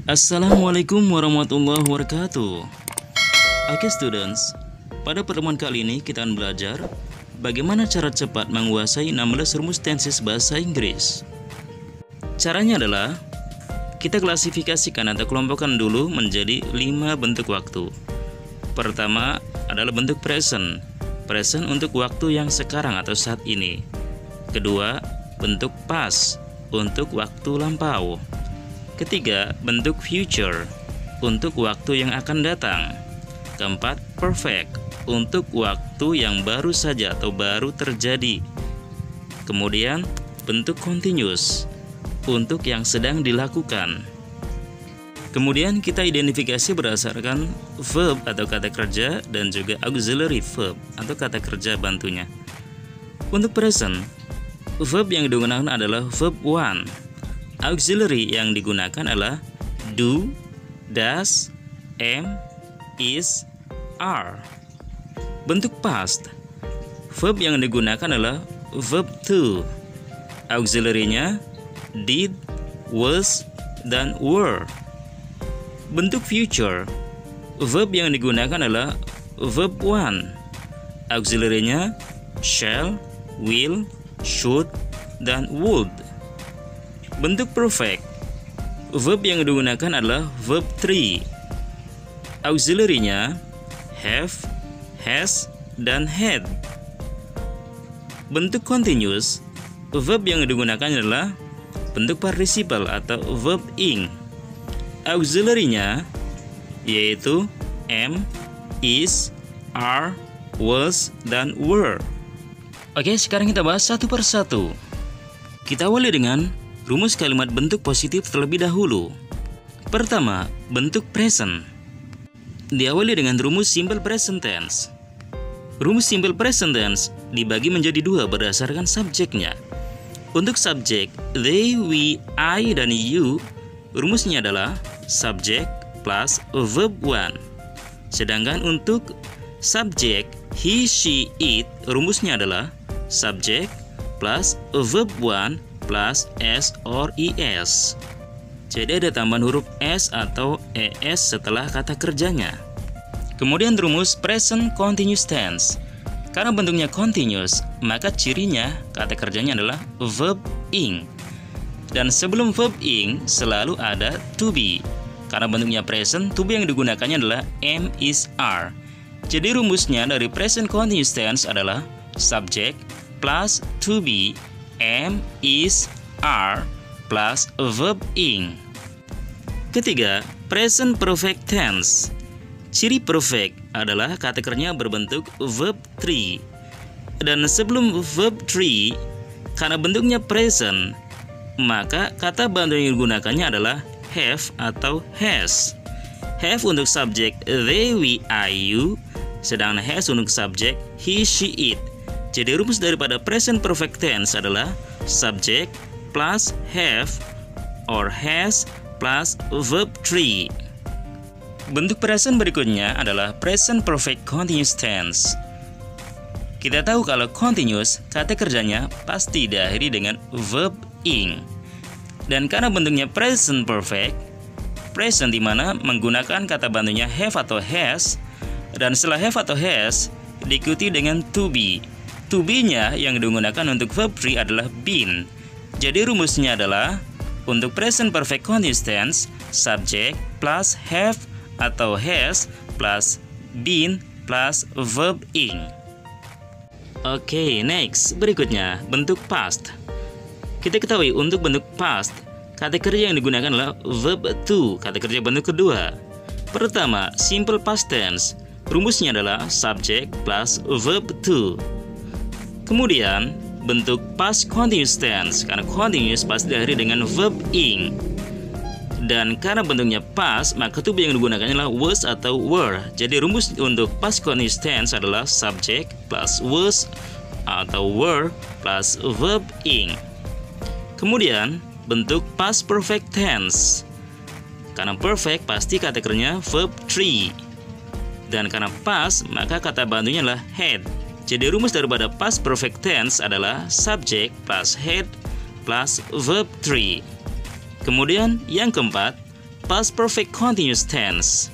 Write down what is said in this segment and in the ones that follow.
Assalamualaikum warahmatullahi wabarakatuh. Oke students, pada pertemuan kali ini kita akan belajar bagaimana cara cepat menguasai 16 rumus tenses bahasa Inggris. Caranya adalah kita klasifikasikan atau kelompokkan dulu menjadi 5 bentuk waktu. Pertama adalah bentuk present. Present untuk waktu yang sekarang atau saat ini. Kedua, bentuk past untuk waktu lampau. Ketiga, bentuk future untuk waktu yang akan datang. Keempat, perfect untuk waktu yang baru saja atau baru terjadi. Kemudian, bentuk continuous untuk yang sedang dilakukan. Kemudian kita identifikasi berdasarkan verb atau kata kerja dan juga auxiliary verb atau kata kerja bantunya. Untuk present, verb yang digunakan adalah verb one. Auxiliary yang digunakan adalah do, does, am, is, are. Bentuk past, verb yang digunakan adalah verb to. Auxiliary-nya did, was, dan were. Bentuk future, verb yang digunakan adalah verb one. Auxiliary-nya shall, will, should, dan would. Bentuk perfect, verb yang digunakan adalah verb three. Auxiliary-nya have, has, dan had. Bentuk continuous, verb yang digunakan adalah bentuk participle atau verb ing. Auxiliary-nya yaitu am, is, are, was, dan were. Oke, sekarang kita bahas satu persatu. Kita awali dengan rumus kalimat bentuk positif terlebih dahulu. Pertama, bentuk present. Diawali dengan rumus simple present tense. Rumus simple present tense dibagi menjadi dua berdasarkan subjeknya. Untuk subjek they, we, I, dan you, rumusnya adalah subjek plus verb one. Sedangkan untuk subjek he, she, it, rumusnya adalah subjek plus verb one plus s or es. Jadi ada tambahan huruf s atau es setelah kata kerjanya. Kemudian rumus present continuous tense. Karena bentuknya continuous, maka cirinya kata kerjanya adalah verb ing. Dan sebelum verb ing selalu ada to be. Karena bentuknya present, to be yang digunakannya adalah am, is, are. Jadi rumusnya dari present continuous tense adalah subject plus to be, am, is, are, plus verb ing. Ketiga, present perfect tense. Ciri perfect adalah kata kerjanya berbentuk verb three. Dan sebelum verb three, karena bentuknya present, maka kata bantu yang digunakannya adalah have atau has. Have untuk subjek they, we, I, you, sedangkan has untuk subjek he, she, it. Jadi rumus daripada present perfect tense adalah subject plus have or has plus verb three. Bentuk present berikutnya adalah present perfect continuous tense. Kita tahu kalau continuous, kata kerjanya pasti diakhiri dengan verb ing. Dan karena bentuknya present perfect, present dimana menggunakan kata bantunya have atau has, dan setelah have atau has diikuti dengan to be. To be-nya yang digunakan untuk verb 3 adalah been. Jadi rumusnya adalah untuk present perfect continuous tense, subject plus have atau has plus been plus verb ing. Oke, next. Berikutnya, bentuk past. Kita ketahui untuk bentuk past, kata kerja yang digunakan adalah verb to, kata kerja bentuk kedua. Pertama, simple past tense. Rumusnya adalah subject plus verb to. Kemudian, bentuk past continuous tense, karena continuous pasti diakhiri dengan verb ing. Dan karena bentuknya past, maka to be yang digunakan adalah was atau were. Jadi rumus untuk past continuous tense adalah subject plus was atau were plus verb ing. Kemudian, bentuk past perfect tense. Karena perfect pasti kata kerjanya verb 3. Dan karena past, maka kata bantunya adalah had. Jadi rumus daripada past perfect tense adalah subject plus had plus verb 3. Kemudian yang keempat, past perfect continuous tense.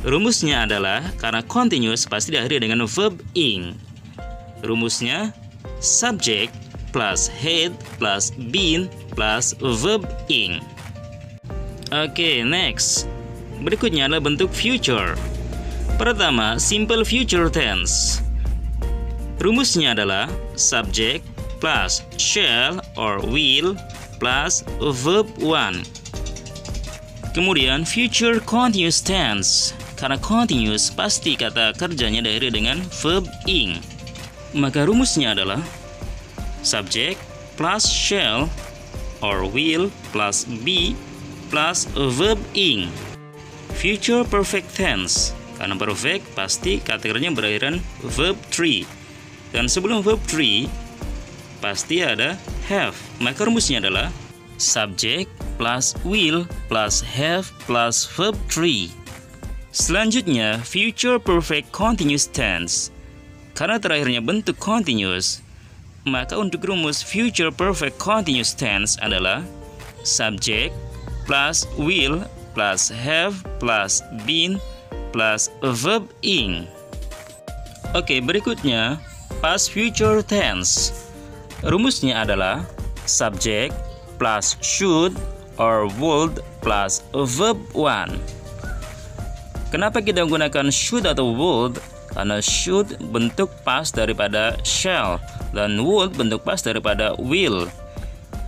Rumusnya adalah karena continuous pasti diakhiri dengan verb ing. Rumusnya subject plus had plus been plus verb ing. Oke, next. Berikutnya adalah bentuk future. Pertama, simple future tense. Rumusnya adalah subject plus shall or will plus verb one. Kemudian future continuous tense. Karena continuous pasti kata kerjanya diakhiri dengan verb ing. Maka rumusnya adalah subject plus shall or will plus be plus verb ing. Future perfect tense. Karena perfect pasti kata kerjanya berakhiran verb 3. Dan sebelum verb 3 pasti ada have. Maka rumusnya adalah subject plus will plus have plus verb 3. Selanjutnya future perfect continuous tense. Karena terakhirnya bentuk continuous, maka untuk rumus future perfect continuous tense adalah subject plus will plus have plus been plus verb ing. Oke, berikutnya past future tense. Rumusnya adalah subject plus should or would plus verb one. Kenapa kita menggunakan should atau would? Karena should bentuk past daripada shall dan would bentuk past daripada will.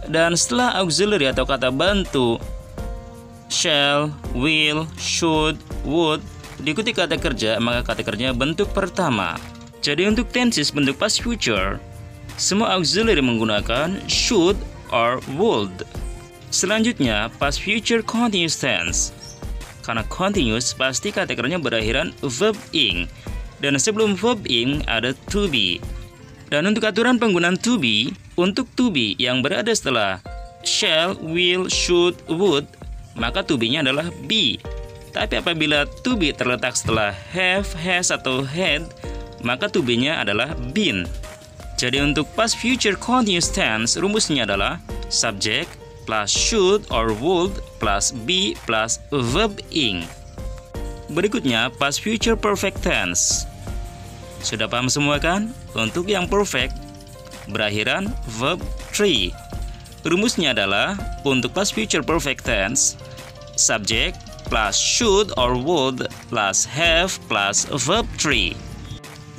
Dan setelah auxiliary atau kata bantu shall, will, should, would diikuti kata kerja, maka kata kerjanya bentuk pertama. Jadi untuk tenses bentuk past future, semua auxiliary menggunakan should or would. Selanjutnya past future continuous tense. Karena continuous pasti kata kerjanya berakhiran verb ing. Dan sebelum verb ing ada to be. Dan untuk aturan penggunaan to be, untuk to be yang berada setelah shall, will, should, would, maka to be-nya adalah be. Tapi apabila to be terletak setelah have, has, atau had, maka to be-nya adalah been. Jadi untuk past future continuous tense, rumusnya adalah subject plus should or would plus be plus verb ing. Berikutnya past future perfect tense. Sudah paham semua kan? Untuk yang perfect berakhiran verb 3. Rumusnya adalah untuk past future perfect tense subject plus should or would plus have plus verb 3.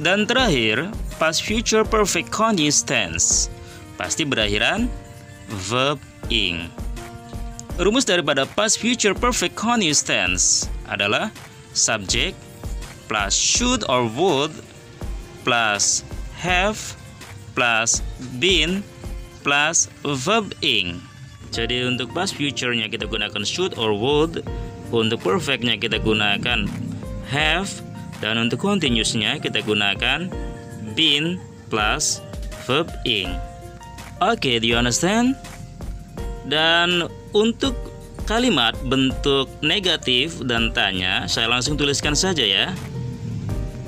Dan terakhir past future perfect continuous tense pasti berakhiran verb ing. Rumus daripada past future perfect continuous tense adalah subject plus should or would plus have plus been plus verb ing. Jadi untuk past future-nya kita gunakan should or would, untuk perfect-nya kita gunakan have, dan untuk continuous-nya kita gunakan been plus verb ing. Oke, do you understand? Dan untuk kalimat bentuk negatif dan tanya, saya langsung tuliskan saja ya.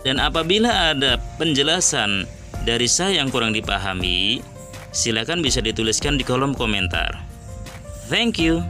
Dan apabila ada penjelasan dari saya yang kurang dipahami, silakan bisa dituliskan di kolom komentar. Thank you.